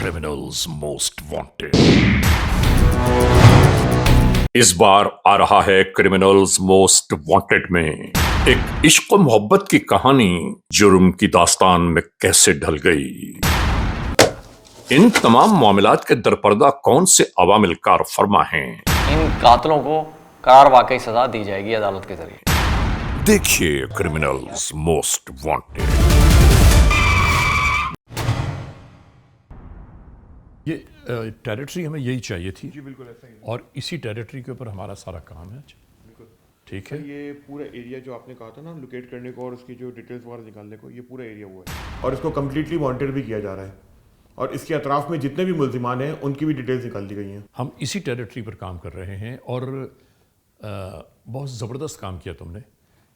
Criminals most wanted. इस बार आ रहा है क्रिमिनल्स मोस्ट वांटेड में एक इश्क और मोहब्बत की कहानी जुर्म की दास्तान में कैसे ढल गई। इन तमाम मामलात के दरपर्दा कौन से अवामिल कार फरमा हैं। इन कातलों को करार वाकई सजा दी जाएगी अदालत के जरिए। देखिए क्रिमिनल्स मोस्ट वांटेड। ये टेरिटरी हमें यही चाहिए थी जी बिल्कुल ऐसा ही है। और इसी टेरिटरी के ऊपर हमारा सारा काम है। बिल्कुल ठीक सर, है। ये पूरा एरिया जो आपने कहा था ना लोकेट करने को और उसकी जो डिटेल्स वगैरह निकालने को, ये पूरा एरिया वो है और इसको कम्प्लीटली वांटेड भी किया जा रहा है और इसके अतराफ में जितने भी मुल्जिमान हैं उनकी भी डिटेल्स निकाल दी गई हैं। हम इसी टेरिटरी पर काम कर रहे हैं और बहुत ज़बरदस्त काम किया तुमने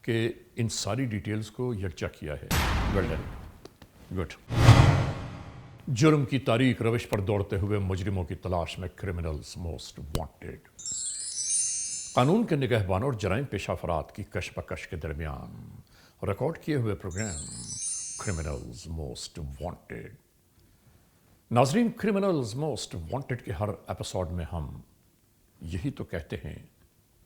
कि इन सारी डिटेल्स को यकजा किया है। Well done, good. जुर्म की तारीख रविश पर दौड़ते हुए मुजरिमों की तलाश में क्रिमिनल्स मोस्ट वांटेड। कानून के निगहबानों और जराइम पेशा अफराद की कशमकश के दरमियान रिकॉर्ड किए हुए प्रोग्राम क्रिमिनल्स मोस्ट वांटेड। नाजरीन, क्रिमिनल्स मोस्ट वांटेड के हर एपिसोड में हम यही तो कहते हैं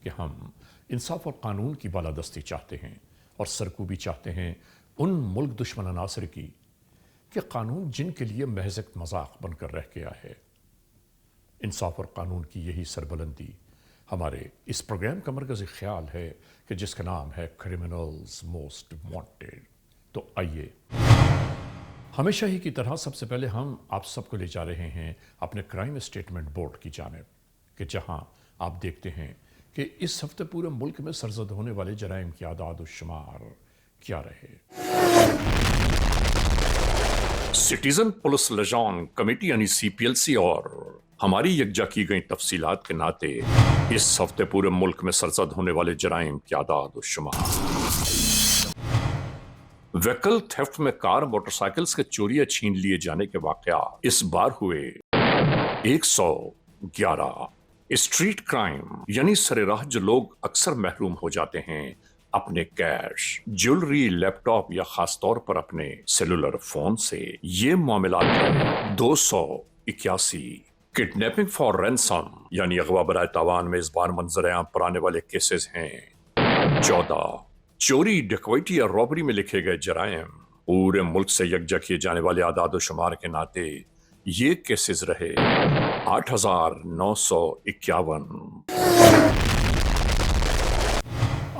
कि हम इंसाफ और कानून की बालादस्ती चाहते हैं और सरकूबी चाहते हैं उन मुल्क दुश्मन अनासर की कि कानून जिनके लिए महज एक मजाक बनकर रह गया है। इंसाफ और कानून की यही सरबुलंदी हमारे इस प्रोग्राम का मरकज़ी ख्याल है कि जिसका नाम है क्रिमिनल्स मोस्ट वांटेड। तो आइए, हमेशा ही की तरह सबसे पहले हम आप सबको ले जा रहे हैं अपने क्राइम स्टेटमेंट बोर्ड की जानिब कि जहां आप देखते हैं कि इस हफ्ते पूरे मुल्क में सरजद होने वाले जराइम की आदाद और शुमार क्या रहे। सिटीजन पुलिस लिजान कमेटी यानी CPLC और हमारी यकजा की गई तफसीलात के नाते इस हफ्ते पूरे मुल्क में सरजद होने वाले जराइम की आदाद और शुमार। व्हीकल थेफ्ट में कार मोटरसाइकिल्स के चोरी या छीन लिए जाने के वाकया इस बार हुए 111। स्ट्रीट क्राइम यानी सरेराह जो लोग अक्सर महरूम हो जाते हैं अपने कैश, ज्वेलरी, लैपटॉप या खास तौर पर अपने सेलुलर फोन से, ये मामला 281। किडनैपिंग फॉर रैंसम यानी अगवा बराए तावान में इस बार मंजर आम पर आने वाले केसेस हैं 14। चोरी, डकैती या रॉबरी में लिखे गए जराइम पूरे मुल्क से यकजा किए जाने वाले आदाद और शुमार के नाते ये केसेस रहे 8,951।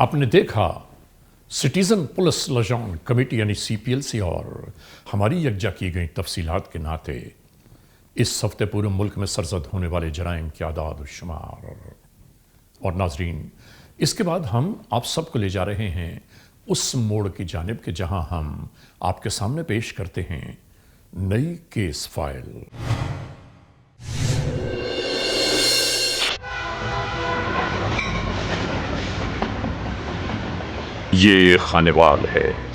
आपने देखा, सिटीजन पुलिस लिजान कमेटी यानी CPLC और हमारी यकजा की गई तफसीलात के नाते इस हफ्ते पूरे मुल्क में सरजद होने वाले जराइम की आदाद और शुमार। और नाजरीन, इसके बाद हम आप सबको ले जा रहे हैं उस मोड़ की जानिब के जहां हम आपके सामने पेश करते हैं नई केस फाइल। ये खानेवाल है।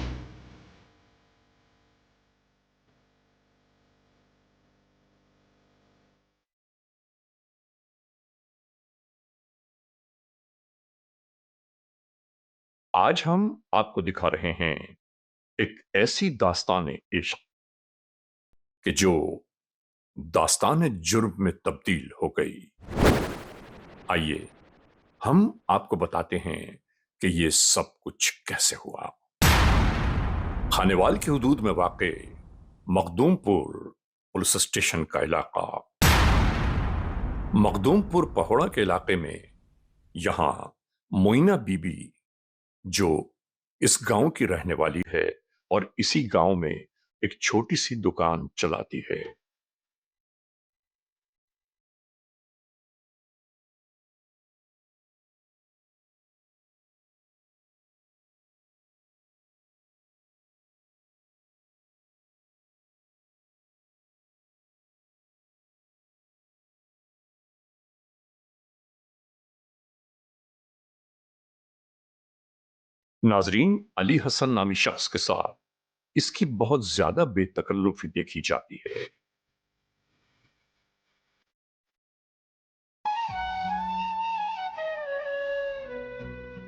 आज हम आपको दिखा रहे हैं एक ऐसी दास्तान इश्क कि जो दास्तान जुर्म में तब्दील हो गई। आइए हम आपको बताते हैं कि ये सब कुछ कैसे हुआ। खानेवाल की हुदूद में वाक़े मखदूमपुर पुलिस स्टेशन का इलाका। मखदूमपुर पहोड़ा के इलाके में यहां मोइना बीबी जो इस गांव की रहने वाली है और इसी गांव में एक छोटी सी दुकान चलाती है। नाजरीन, अली हसन नामी शख्स के साथ इसकी बहुत ज्यादा बेतकल्लुफी देखी जाती है।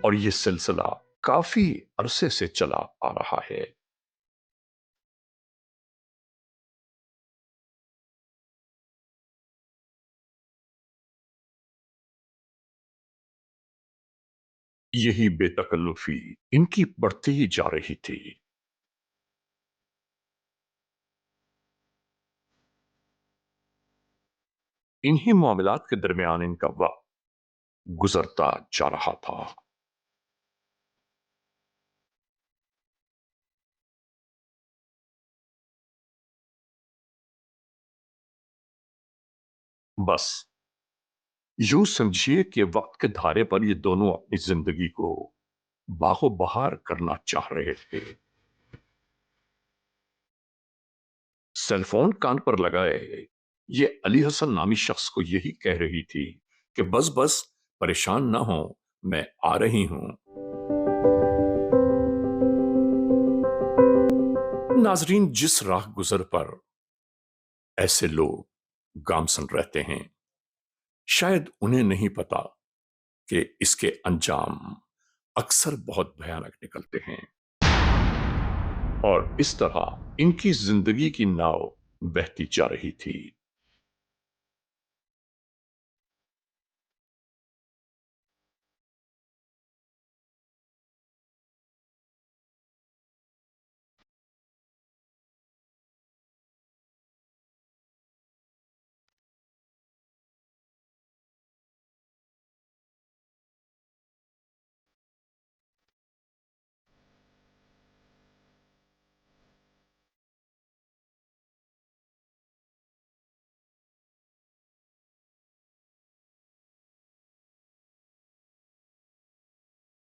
और ये सिलसिला काफी अरसे से चला आ रहा है। यही बेतकल्लुफी इनकी बढ़ती ही जा रही थी। इन्हीं मामलात के दरमियान इनका वक्त गुजरता जा रहा था। बस यूं समझिए कि वक्त के धारे पर ये दोनों अपनी जिंदगी को बागो बहार करना चाह रहे थे। सेलफोन कान पर लगाए ये अली हसन नामी शख्स को यही कह रही थी कि बस बस परेशान ना हो, मैं आ रही हूं। नाजरीन, जिस राह गुजर पर ऐसे लोग गामसन रहते हैं, शायद उन्हें नहीं पता कि इसके अंजाम अक्सर बहुत भयानक निकलते हैं। और इस तरह इनकी जिंदगी की नाव बहती जा रही थी।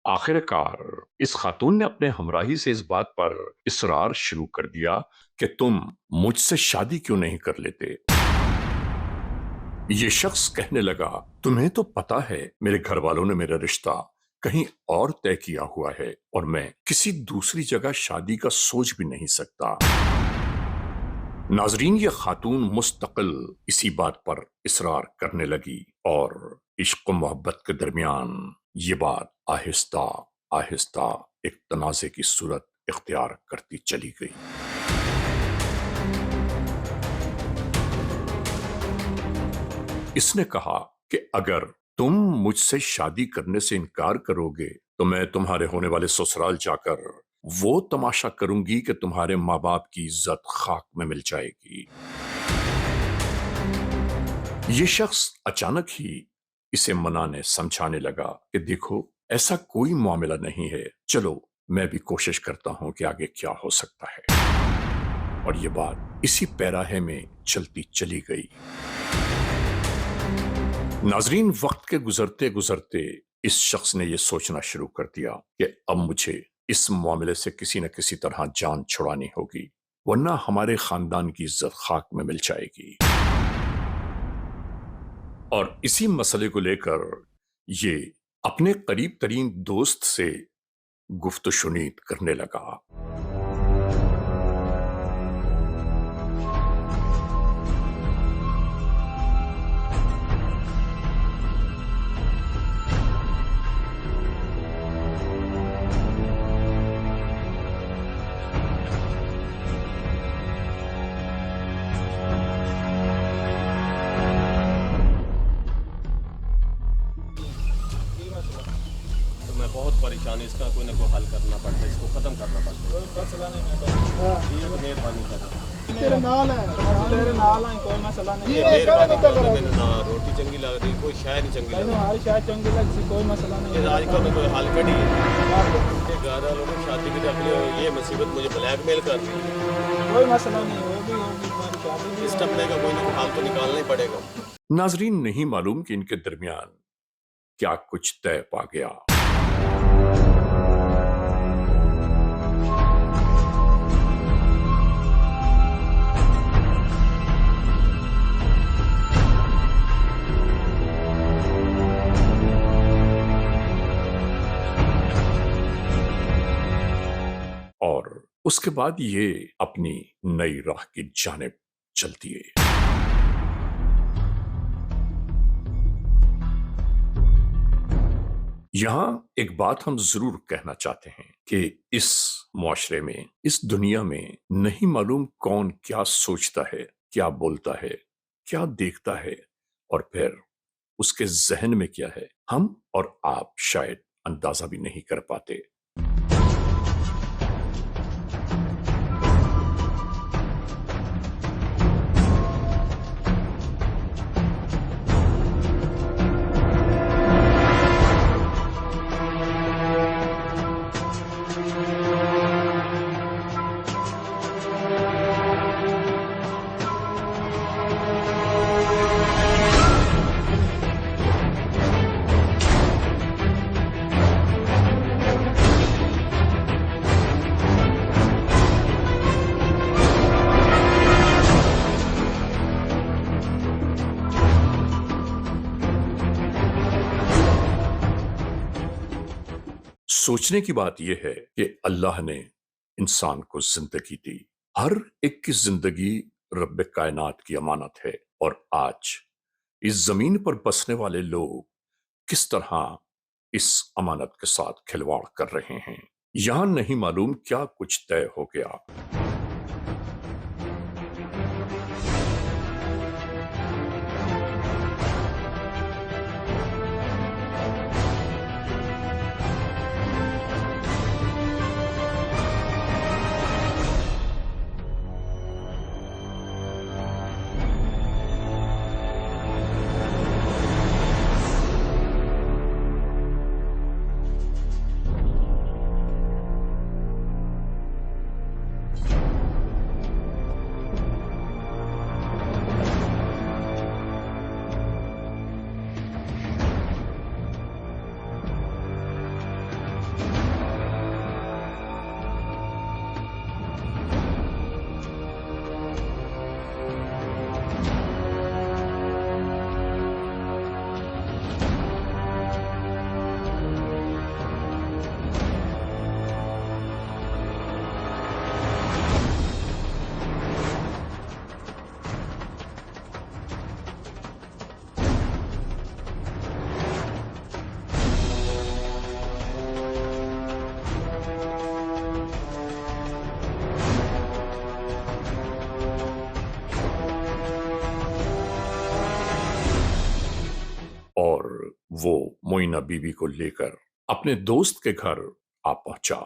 आखिरकार इस खातून ने अपने हमराही से इस बात पर इसरार शुरू कर दिया कि तुम मुझसे शादी क्यों नहीं कर लेते। ये शख्स कहने लगा, तुम्हें तो पता है मेरे घर वालों ने मेरा रिश्ता कहीं और तय किया हुआ है और मैं किसी दूसरी जगह शादी का सोच भी नहीं सकता। नाजरीन, ये खातून मुस्तकिल इसी बात पर इसरार करने लगी और इश्क मोहब्बत के दरमियान ये बात आहिस्ता आहिस्ता एक तनाज़े की सूरत इख्तियार करती चली गई। इसने कहा कि अगर तुम मुझसे शादी करने से इनकार करोगे तो मैं तुम्हारे होने वाले ससुराल जाकर वो तमाशा करूंगी कि तुम्हारे माँ बाप की इज्जत खाक में मिल जाएगी। ये शख्स अचानक ही इसे मनाने समझाने लगा कि देखो, ऐसा कोई मामला नहीं है, चलो मैं भी कोशिश करता हूं कि आगे क्या हो सकता है। और ये बात इसी पैराहे में चलती चली गई। नाजरीन, वक्त के गुजरते गुजरते इस शख्स ने यह सोचना शुरू कर दिया कि अब मुझे इस मामले से किसी न किसी तरह जान छुड़ानी होगी, वरना हमारे खानदान की इज्जत खाक में मिल जाएगी। और इसी मसले को लेकर ये अपने करीब तरीन दोस्त से गुफ्तशुनीद करने लगा। बहुत परेशानी, इसका कोई ना कोई हल करना पड़ता है, इसको खत्म करना पड़ता है। मसला नहीं, मैं मेहरबानी कर तेरे नाल है, तेरे नाल है, कोई मसला नहीं। मेहरबानी कर मैंने ना रोटी चंगी लग रही, कोई शाय नहीं चंगी लग हर शायद चंगी लग सी, कोई मसला नहीं। रही। आज का कोई हल कड़ी है। घर वालों ने शादी की अपनी ये मुसीबत मुझे ब्लैकमेल कर रही है। कोई मसला नहीं, वो भी होगी, हमारी शादी भी इस टप्पे का कोई ना कोई हल तो निकालना ही पड़ेगा। नाजरीन, नहीं मालूम कि इनके दरमियान क्या कुछ तय पा गया। और उसके बाद ये अपनी नई राह की जानिब चल दिए। यहां एक बात हम जरूर कहना चाहते हैं कि इस मुआशरे में, इस दुनिया में नहीं मालूम कौन क्या सोचता है, क्या बोलता है, क्या देखता है और फिर उसके जहन में क्या है, हम और आप शायद अंदाजा भी नहीं कर पाते। सोचने की बात यह है कि अल्लाह ने इंसान को जिंदगी दी। हर एक की जिंदगी रब कायनात की अमानत है, और आज इस जमीन पर बसने वाले लोग किस तरह इस अमानत के साथ खिलवाड़ कर रहे हैं, यहां नहीं मालूम क्या कुछ तय हो गया। और वो मोइना बीबी को लेकर अपने दोस्त के घर आ पहुंचा।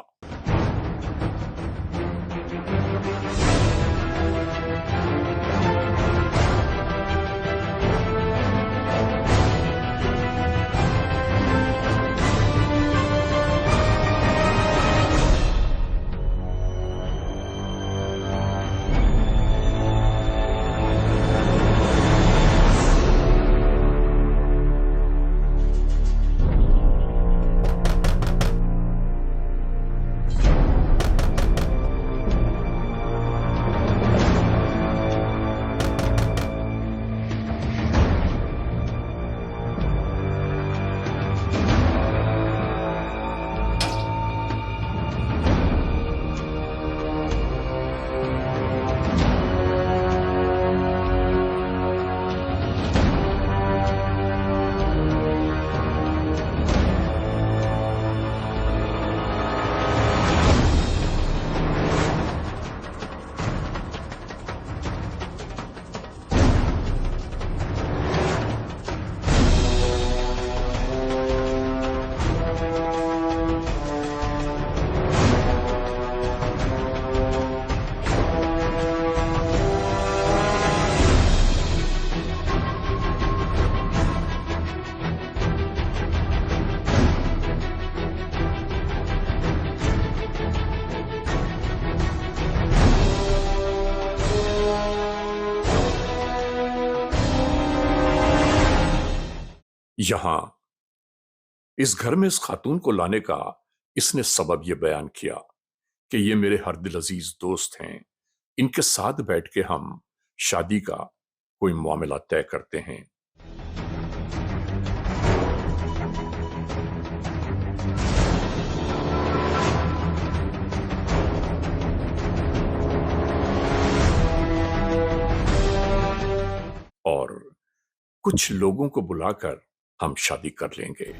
यहां इस घर में इस खातून को लाने का इसने सबब यह बयान किया कि ये मेरे हर दिल अजीज दोस्त हैं, इनके साथ बैठ के हम शादी का कोई मामला तय करते हैं। और कुछ लोगों को बुलाकर हम शादी कर लेंगे।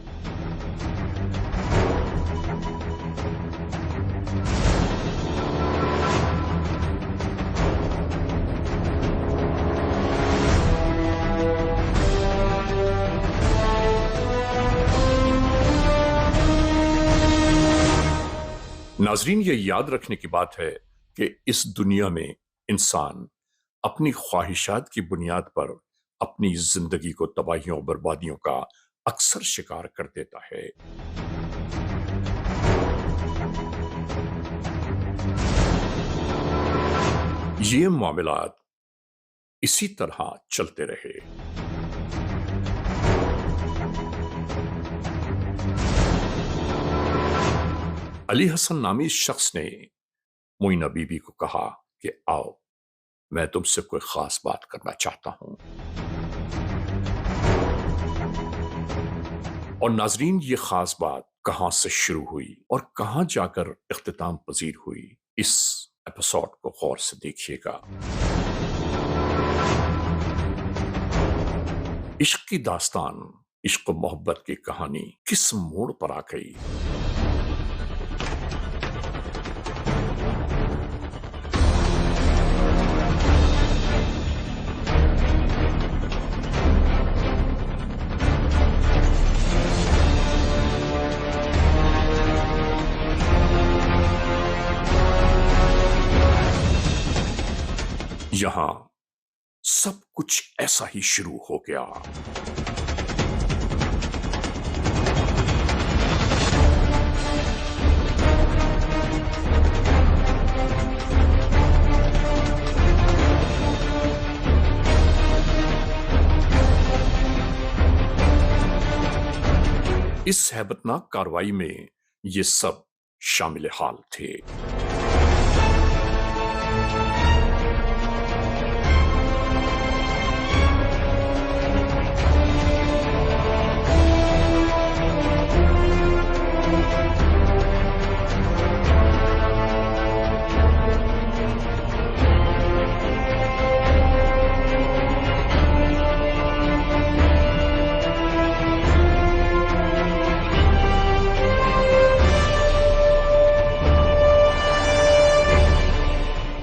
ناظرین یہ یاد رکھنے کی بات ہے کہ اس دنیا میں انسان اپنی خواہشات کی بنیاد پر اپنی زندگی کو تباہیوں اور بربادیوں کا اکثر شکار کر دیتا ہے۔ یہ معاملات اسی طرح چلتے رہے۔ علی حسن نامی شخص نے معینہ بی بی کو کہا کہ آؤ میں تم سے کوئی خاص بات کرنا چاہتا ہوں۔ اور ناظرین یہ خاص بات کہاں سے شروع ہوئی اور کہاں جا کر اختتام پذیر ہوئی، اس ایپیسوڈ کو غور سے دیکھیے گا۔ عشق کی داستان، عشق و محبت کی کہانی کس موڑ پر آ گئی؟ یہاں سب کچھ ایسا ہی شروع ہو گیا۔ اس ہیبتناک کارروائی میں یہ سب شامل حال تھے۔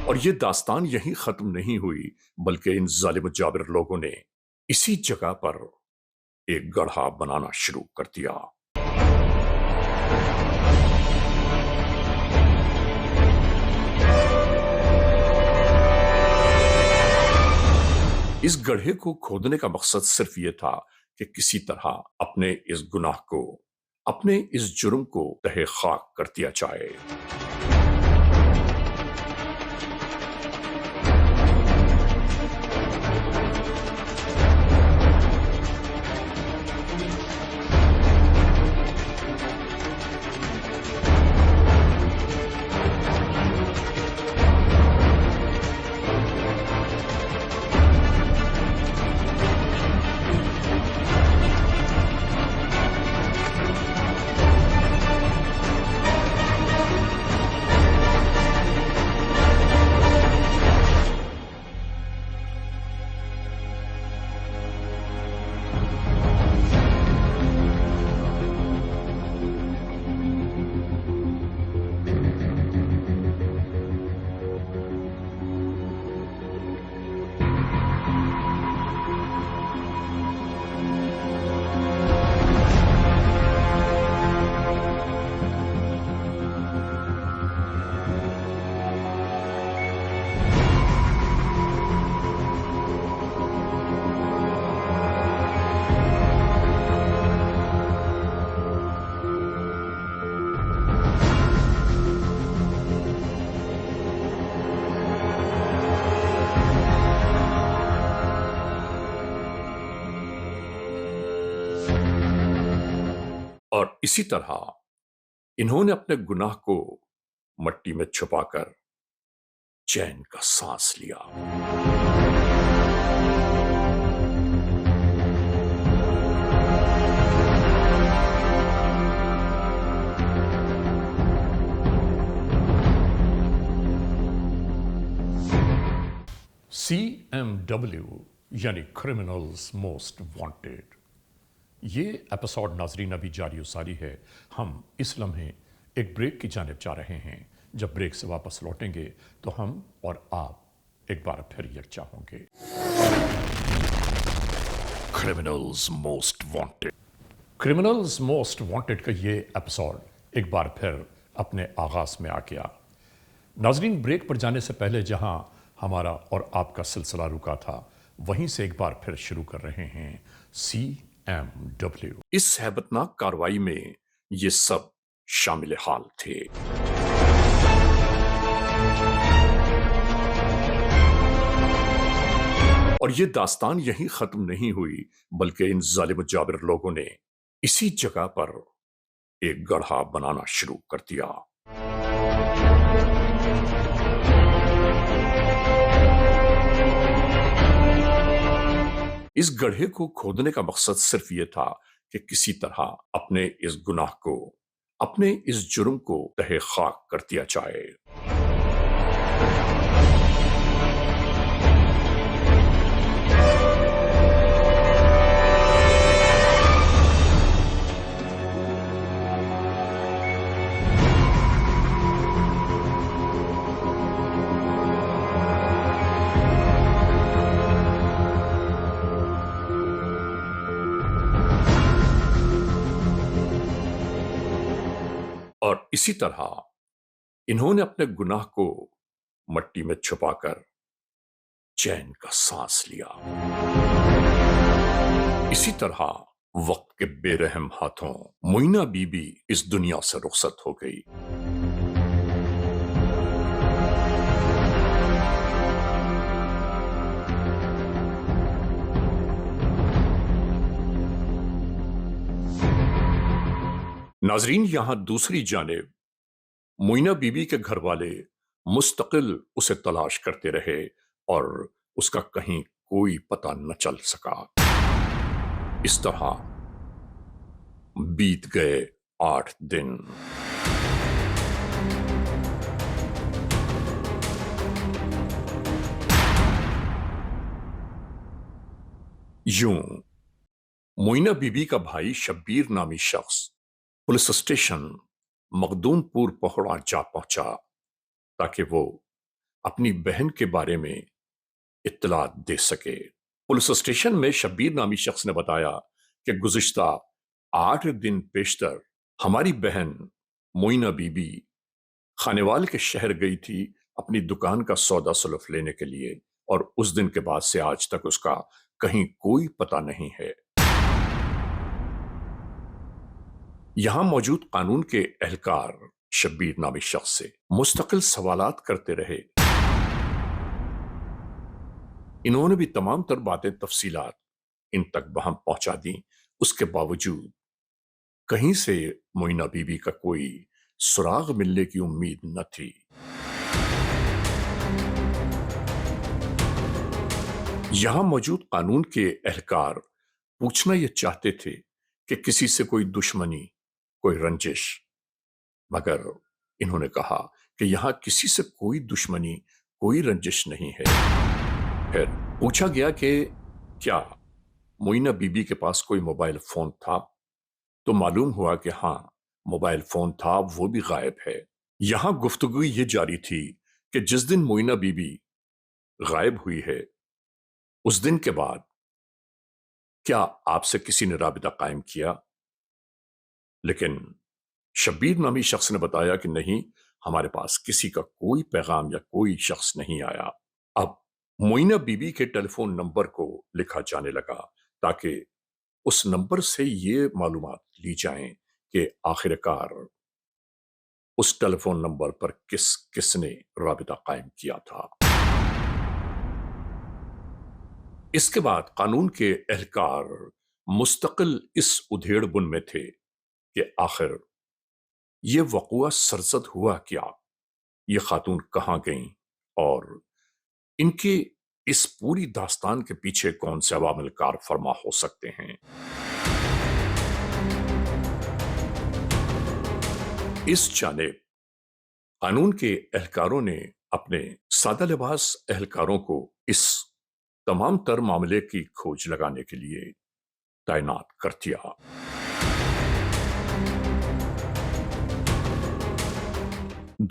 اور یہ داستان یہیں ختم نہیں ہوئی، بلکہ ان ظالم و جابر لوگوں نے اسی جگہ پر ایک گڑھا بنانا شروع کر دیا۔ اس گڑھے کو کھودنے کا مقصد صرف یہ تھا کہ کسی طرح اپنے اس گناہ کو، اپنے اس جرم کو تہہ خاک کر دیا جائے۔ اور اسی طرح انہوں نے اپنے گناہ کو مٹی میں چھپا کر چین کا سانس لیا۔ CMW یعنی کرمنلز موسٹ وانٹیڈ، یہ ایپیسوڈ ناظرین ابھی جاری و ساری ہے۔ ہم اس لمحے ایک بریک کی جانب جا رہے ہیں۔ جب بریک سے واپس لوٹیں گے تو ہم اور آپ ایک بار پھر یکجا ہوں گے۔ Criminals most wanted, criminals most wanted کا یہ ایپیسوڈ ایک بار پھر اپنے آغاز میں آ گیا۔ ناظرین، بریک پر جانے سے پہلے جہاں ہمارا اور آپ کا سلسلہ رکا تھا وہیں سے ایک بار پھر شروع کر رہے ہیں CMW۔ اس ہیبت ناک کارروائی میں یہ سب شامل حال تھے۔ اور یہ داستان یہیں ختم نہیں ہوئی، بلکہ ان ظالم و جابر لوگوں نے اسی جگہ پر ایک گڑھا بنانا شروع کر دیا۔ اس گڑھے کو کھودنے کا مقصد صرف یہ تھا کہ کسی طرح اپنے اس گناہ کو، اپنے اس جرم کو تہہ خاک کر دیا جائے۔ اور اسی طرح انہوں نے اپنے گناہ کو مٹی میں چھپا کر چین کا سانس لیا۔ اسی طرح وقت کے بے رحم ہاتھوں معینہ بی بی اس دنیا سے رخصت ہو گئی۔ ناظرین، یہاں دوسری جانب معینہ بی بی کے گھر والے مستقل اسے تلاش کرتے رہے اور اس کا کہیں کوئی پتہ نہ چل سکا۔ اس طرح بیت گئے 8 دن۔ یوں معینہ بی بی کا بھائی شبیر نامی شخص پولیس اسٹیشن مخدوم پور پہوڑا جا پہنچا تاکہ وہ اپنی بہن کے بارے میں اطلاع دے سکے۔ پولیس اسٹیشن میں شبیر نامی شخص نے بتایا کہ گزشتہ 8 دن پیشتر ہماری بہن معینہ بی بی خانیوال کے شہر گئی تھی اپنی دکان کا سودا سلف لینے کے لیے، اور اس دن کے بعد سے آج تک اس کا کہیں کوئی پتہ نہیں ہے۔ یہاں موجود قانون کے اہلکار شبیر نامی شخص سے مستقل سوالات کرتے رہے۔ انہوں نے بھی تمام تر باتیں تفصیلات ان تک بہم پہنچا دیں، اس کے باوجود کہیں سے معینہ بی بی کا کوئی سراغ ملنے کی امید نہ تھی۔ یہاں موجود قانون کے اہلکار پوچھنا یہ چاہتے تھے کہ کسی سے کوئی دشمنی، کوئی رنجش، مگر انہوں نے کہا کہ یہاں کسی سے کوئی دشمنی، کوئی رنجش نہیں ہے۔ پھر پوچھا گیا کہ کیا معینہ بی بی کے پاس کوئی موبائل فون تھا، تو معلوم ہوا کہ ہاں موبائل فون تھا، وہ بھی غائب ہے۔ یہاں گفتگو یہ جاری تھی کہ جس دن معینہ بی بی غائب ہوئی ہے اس دن کے بعد کیا آپ سے کسی نے رابطہ قائم کیا؟ لیکن شبیر نامی شخص نے بتایا کہ نہیں، ہمارے پاس کسی کا کوئی پیغام یا کوئی شخص نہیں آیا۔ اب معینہ بی بی کے ٹیلی فون نمبر کو لکھا جانے لگا تاکہ اس نمبر سے یہ معلومات لی جائیں کہ آخر کار اس ٹیلی فون نمبر پر کس نے رابطہ قائم کیا تھا۔ اس کے بعد قانون کے اہلکار مستقل اس ادھیڑ بن میں تھے کہ آخر یہ وقوعہ سرزد ہوا کیا، یہ خاتون کہاں گئیں، اور ان کے اس پوری داستان کے پیچھے کون سے عوامل کار فرما ہو سکتے ہیں۔ اس جانب قانون کے اہلکاروں نے اپنے سادہ لباس اہلکاروں کو اس تمام تر معاملے کی کھوج لگانے کے لیے تعینات کر دیا۔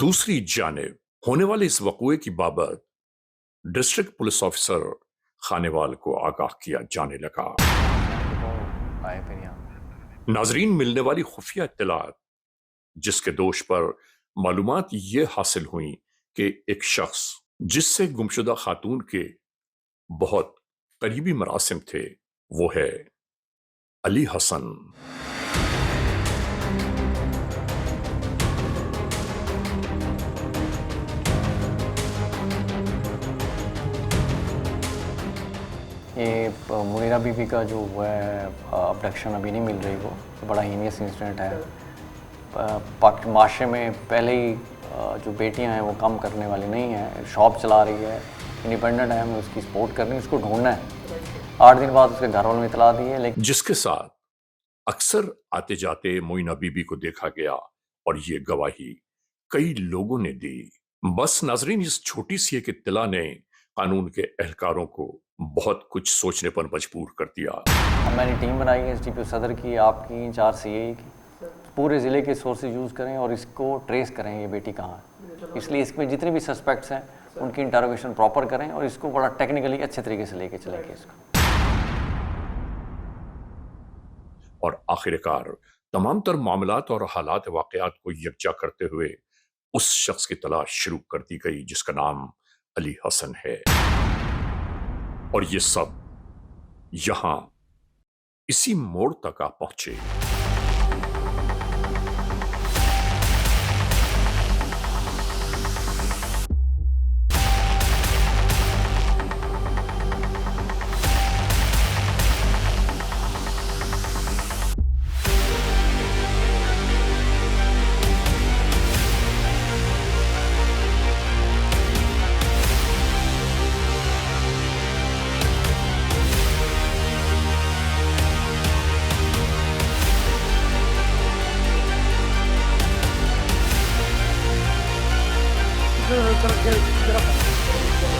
دوسری جانب ہونے والے اس وقوعے کی بابت ڈسٹرکٹ پولیس آفیسر خانیوال کو آگاہ کیا جانے لگا۔ ناظرین، ملنے والی خفیہ اطلاعات جس کے دوش پر मालूमात ये हासिल हुई कि एक शख्स जिससे गुमशुदा खातून के बहुत करीबी मरासिम थे वो है अली हसन। ये मुनीरा बीबी का जो हुआ है अबडक्शन अभी नहीं मिल रही, वो बड़ा हीनियस इंसिडेंट है। पाक माशरे में पहले ही जो बेटियां हैं वो काम करने वाली नहीं हैं, शॉप चला रही है, इंडिपेंडेंट है, हमें उसकी सपोर्ट करनी है, उसको ढूंढना है। 8 दिन बाद उसके घर वालों ने इतला दी है, लेकिन जिसके साथ अक्सर आते जाते मोइना बीबी को देखा गया और ये गवाही कई लोगों ने दी। बस नाजरीन, इस छोटी सी एक इत्तला ने कानून के एहलकारों को बहुत कुछ सोचने पर मजबूर कर दिया। मैंने टीम बनाई है एसडीपीओ सदर की, आपकी, इंचार्ज सीए की, पूरे ज़िले के सोर्सेज यूज़ करें और इसको ट्रेस करें ये बेटी कहाँ है। इसलिए इसमें जितने भी सस्पेक्ट्स हैं उनकी इंटरोगेशन प्रॉपर करें और इसको बड़ा टेक्निकली अच्छे तरीके से लेके चलेंगे इसको। और आखिरकार तमाम तर मामलात और हालात वाक़यात को यकजा करते हुए उस शख्स की तलाश शुरू कर दी गई जिसका नाम अली हसन है। और ये सब यहां इसी मोड़ तक आ पहुंचे।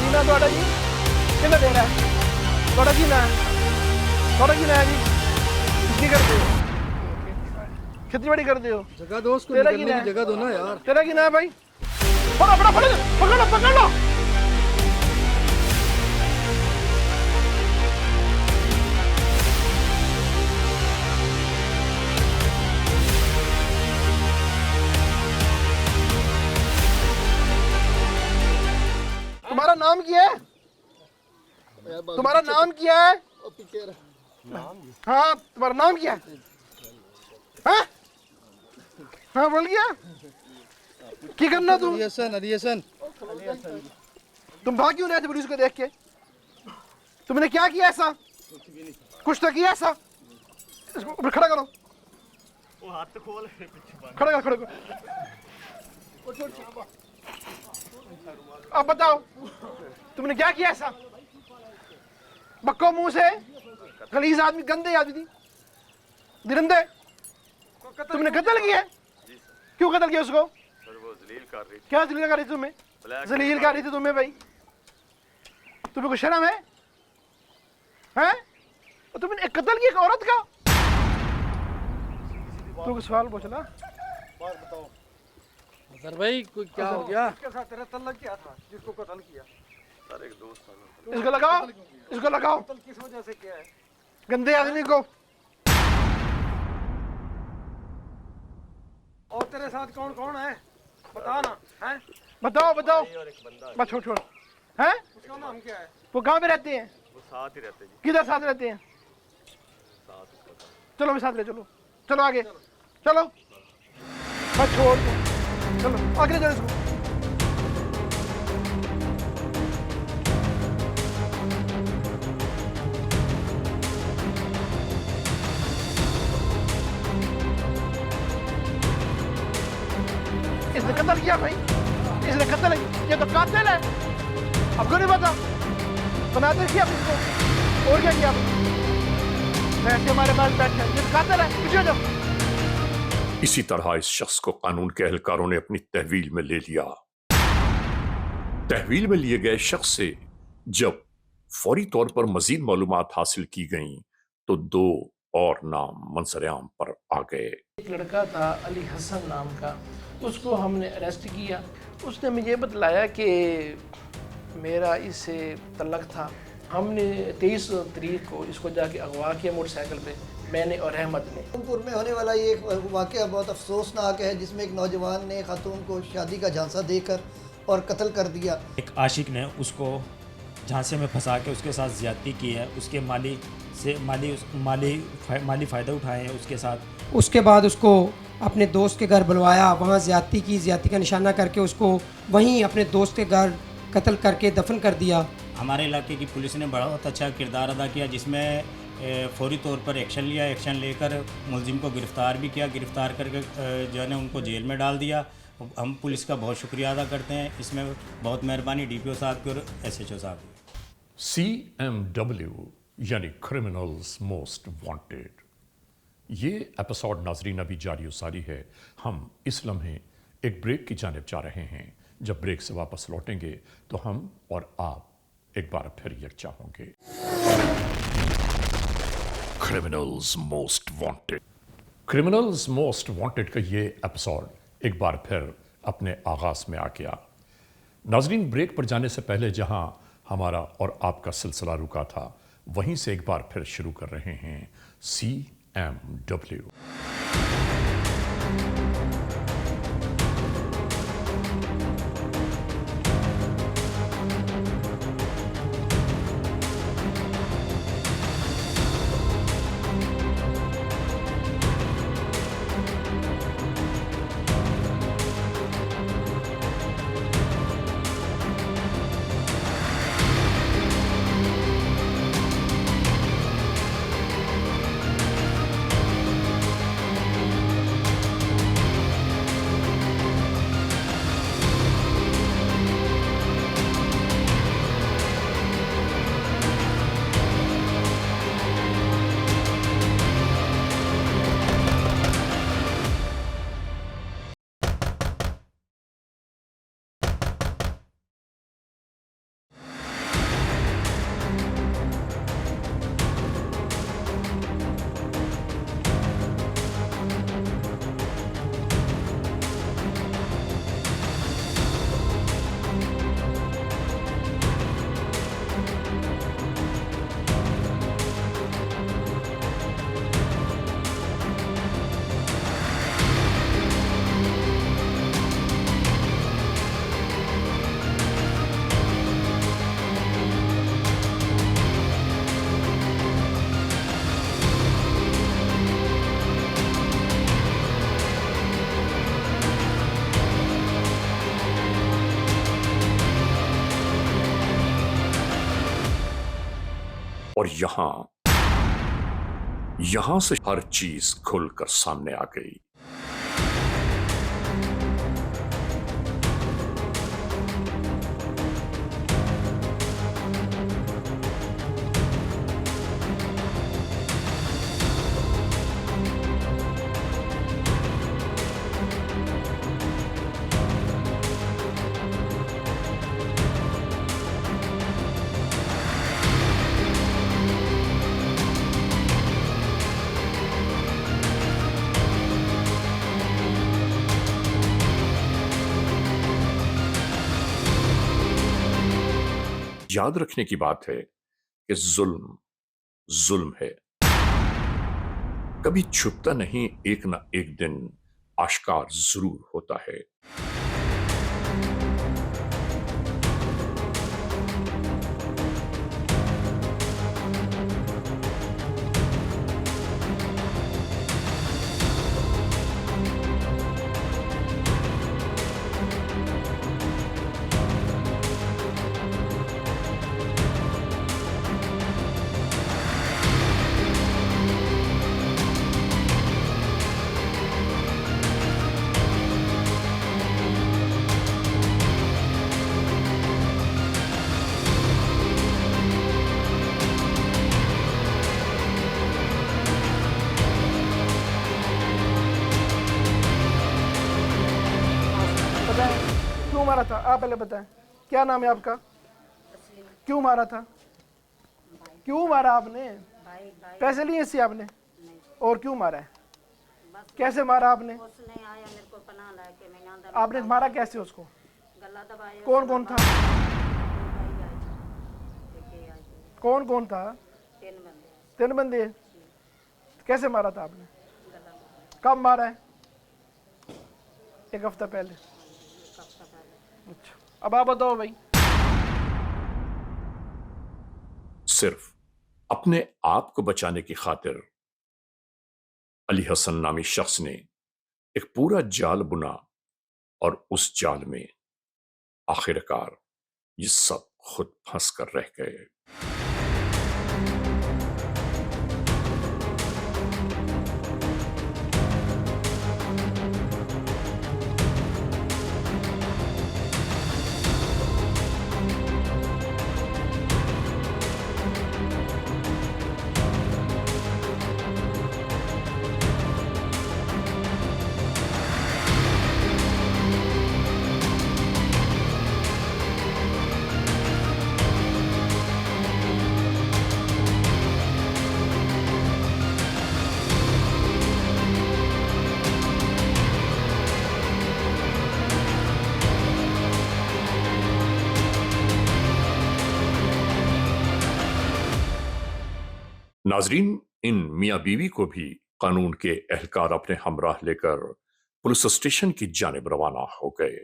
कीना थोड़ा जी कितना देना है थोड़ा कीना है जी कितनी करते हो कितनी बड़ी करते हो जगह दो उसको तेरा निकलने कीना की जगह दो ना यार। तेरा कीना है भाई पकड़ लो तुम्हारा नाम क्या है? तुम्हारा नाम क्या है? हाँ तुम्हारा नाम क्या है? हाँ बोल गया क्या करना तुम? अली हसन तुम भाग क्यों रहे थे पुलिस को देख के? तुमने क्या किया ऐसा? कुछ तो किया ऐसा? इसको ऊपर खड़ा करो। वो हाथ तो खोल खड़ा करो। अब बताओ तुमने क्या किया ऐसा? बक्को मुंह से गलीज आदमी, गंदे आदमी थी, दरिंदे। तुमने कत्ल किया? क्यों कत्ल किया उसको? सर वो जलील कर रही क्या जलील कर रही थी तुम्हें? जलील कर रही थी तुम्हें भाई? तुम्हें कुछ शर्म है? हैं? और तुमने एक कत्ल किया एक औरत का? तू कुछ सवाल पूछ ना। सर भाई कोई क्या हो गया? इसके साथ तेरा तल्लक क्या था जिसको कत्ल किया? सर एक दोस्त था। इसको लगाओ किस वजह से किया है? गंदे आदमी को। और तेरे साथ कौन कौन है बता ना। हैं बताओ और एक बंदा बस छोड़ हैं। उसका नाम क्या है? वो कहाँ पे रहते हैं? वो साथ ही रहते जी। किधर साथ रहते हैं? साथ उसका था। चलो मैं साथ ले चलो आगे चलो बस छोड़ दो। चलो आगे चलो इसको। इसने कत्ल किया भाई, इसने कत्ल, ये तो कातिल है। अब क्यों नहीं पता? बनाते किया इसको और क्या किया? ऐसे हमारे पास बैठे ये कातिल है, पीछे जाओ। इसी तरह इस शख्स को कानून के एहलकारों ने अपनी तहवील में ले लिया। तहवील में लिए गए शख्स से जब फौरी तौर पर मजीद मालूमात हासिल की गईं तो 2 और नाम मंजर-ए-आम पर आ गए। एक लड़का था अली हसन नाम का, उसको हमने अरेस्ट किया। उसने मुझे बतलाया कि मेरा इससे तल्लक था, ہم نے 23 تاریخ کو اس کو جا کے اغوا کیا موٹر سائیکل پہ، میں نے اور احمد نے۔ پور میں ہونے والا یہ ایک واقعہ بہت افسوسناک ہے، جس میں ایک نوجوان نے خاتون کو شادی کا جھانسا دے کر اور قتل کر دیا۔ ایک عاشق نے اس کو جھانسے میں پھنسا کے اس کے ساتھ زیادتی کی ہے، اس کے مالی فائدہ اٹھائے ہیں اس کے ساتھ۔ اس کے بعد اس کو اپنے دوست کے گھر بلوایا، وہاں زیادتی کی، زیادتی کا نشانہ کر کے اس کو وہیں اپنے دوست کے گھر قتل کر کے دفن کر دیا۔ ہمارے علاقے کی پولیس نے بہت اچھا کردار ادا کیا، جس میں فوری طور پر ایکشن لیا، ایکشن لے کر ملزم کو گرفتار بھی کیا، گرفتار کر کے جو ہے نا ان کو جیل میں ڈال دیا۔ ہم پولیس کا بہت شکریہ ادا کرتے ہیں، اس میں بہت مہربانی ڈی پی او صاحب کی اور ایس ایچ او صاحب کی۔ CMW یعنی کرمنلز موسٹ وانٹیڈ، یہ ایپیسوڈ ناظرین ابھی جاری و ساری ہے۔ ہم اس لمحے ایک بریک کی جانب جا رہے ہیں۔ جب بریک سے واپس لوٹیں گے تو ہم اور آپ ایک بار پھر یکجا ہوں گے۔ Criminals most wanted, criminals most wanted کا یہ ایپیسوڈ ایک بار پھر اپنے آغاز میں آ گیا۔ ناظرین، بریک پر جانے سے پہلے جہاں ہمارا اور آپ کا سلسلہ رکا تھا، وہیں سے ایک بار پھر شروع کر رہے ہیں CMW۔ اور یہاں سے ہر چیز کھل کر سامنے آ گئی۔ یاد رکھنے کی بات ہے کہ ظلم ہے، کبھی چھپتا نہیں، ایک نہ ایک دن آشکار ضرور ہوتا ہے۔ کیوں مارا تھا؟ آپ پہلے بتائیں، کیا نام ہے آپ کا؟ کیوں مارا تھا؟ کیوں مارا آپ نے؟ پیسے لیے اس سے آپ نے؟ اور کیوں مارا ہے؟ کیسے مارا آپ نے؟ آپ نے مارا کیسے اس کو؟ کون کون تھا؟ कौन कौन था? 3 बंदे। कैसे मारा था आपने? कब मारा है? 1 हफ्ता पहले। अच्छा, अब आप बताओ भाई। सिर्फ अपने आप को बचाने की खातिर अली हसन नामी शख्स ने एक पूरा जाल बुना और उस जाल में आखिरकार ये सब खुद फंस कर रह गए। नाजरीन, इन मियाँ बीवी को भी कानून के एहलकार अपने हमराह लेकर पुलिस स्टेशन की जानिब रवाना हो गए।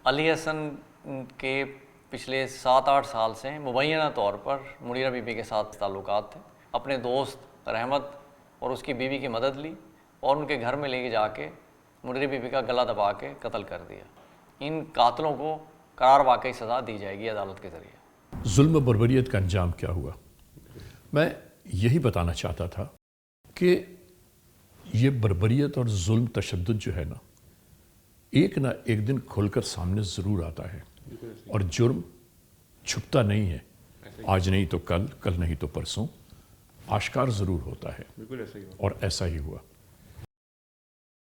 अली हसन के पिछले 7-8 साल से मुबैना तौर पर मुनीरा बीबी के साथ ताल्लुकात थे। अपने दोस्त रहमत और उसकी बीवी की मदद ली और उनके घर में लेके जाके मुनीरा बीबी का गला दबा के कत्ल कर दिया। इन कातलों को करार वाकई सज़ा दी जाएगी अदालत के ज़रिए। जुल्म बर्बरियत का अंजाम क्या हुआ? मैं यही बताना चाहता था कि ये बर्बरियत और जुल्म तशद्दुद जो है ना एक दिन खुलकर सामने ज़रूर आता है और जुर्म छुपता नहीं है। आज नहीं तो कल, कल नहीं तो परसों आश्कार ज़रूर होता है और ऐसा ही हुआ।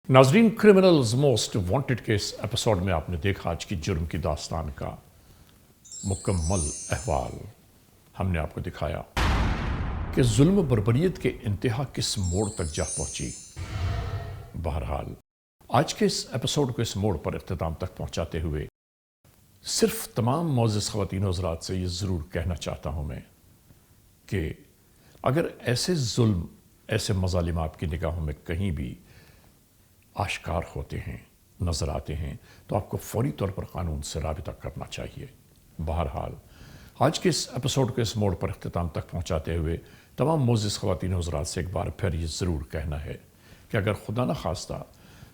नाजरीन, criminals most wanted case episode में आपने देखा आज की जुर्म की दास्तान का मुकम्मल अहवाल। हमने आपको दिखाया कि जुल्म बर्बरियत के इंतहा किस मोड़ तक जा पहुंची। बहरहाल आज के इस एपिसोड को इस मोड़ पर इख्तिताम तक पहुंचाते हुए सिर्फ तमाम मोअज़्ज़िज़ ख़वातीन हज़रात से ये ज़रूर कहना चाहता हूँ मैं कि अगर ऐसे जुल्म, ऐसे मज़ालिम आपकी निगाहों में कहीं भी आश्कार होते हैं, नज़र आते हैं, तो आपको फौरी तौर पर कानून से राबिता करना चाहिए। बहरहाल आज के इस एपिसोड को इस मोड़ पर इख्तिताम तक पहुंचाते हुए तमाम मोअज़्ज़िज़ ख़वातीन हज़रात से एक बार फिर ये ज़रूर कहना है कि अगर खुदा न खास्ता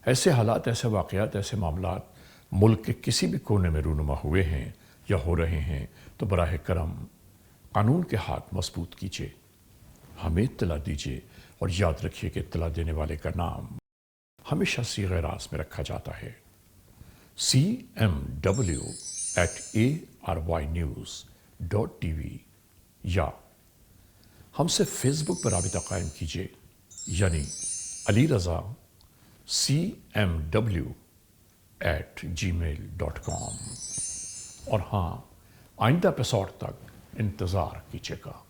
ऐसे हालात, ऐसे वाक़यात, ऐसे मामलात मुल्क के किसी भी कोने में रूनुमा हुए हैं या हो रहे हैं तो बराह करम कानून के हाथ मजबूत कीजिए, हमें इत्तला दीजिए और याद रखिए कि इत्तला देने वाले का नाम हमेशा सीग़े राज़ में रखा जाता है। cmw@arYnews.tv या हमसे फेसबुक पर राबिता कायम कीजिए, यानी अली रज़ा cmw@gmail.com। और हाँ, आइंदा एपिसोड तक इंतज़ार कीजिएगा।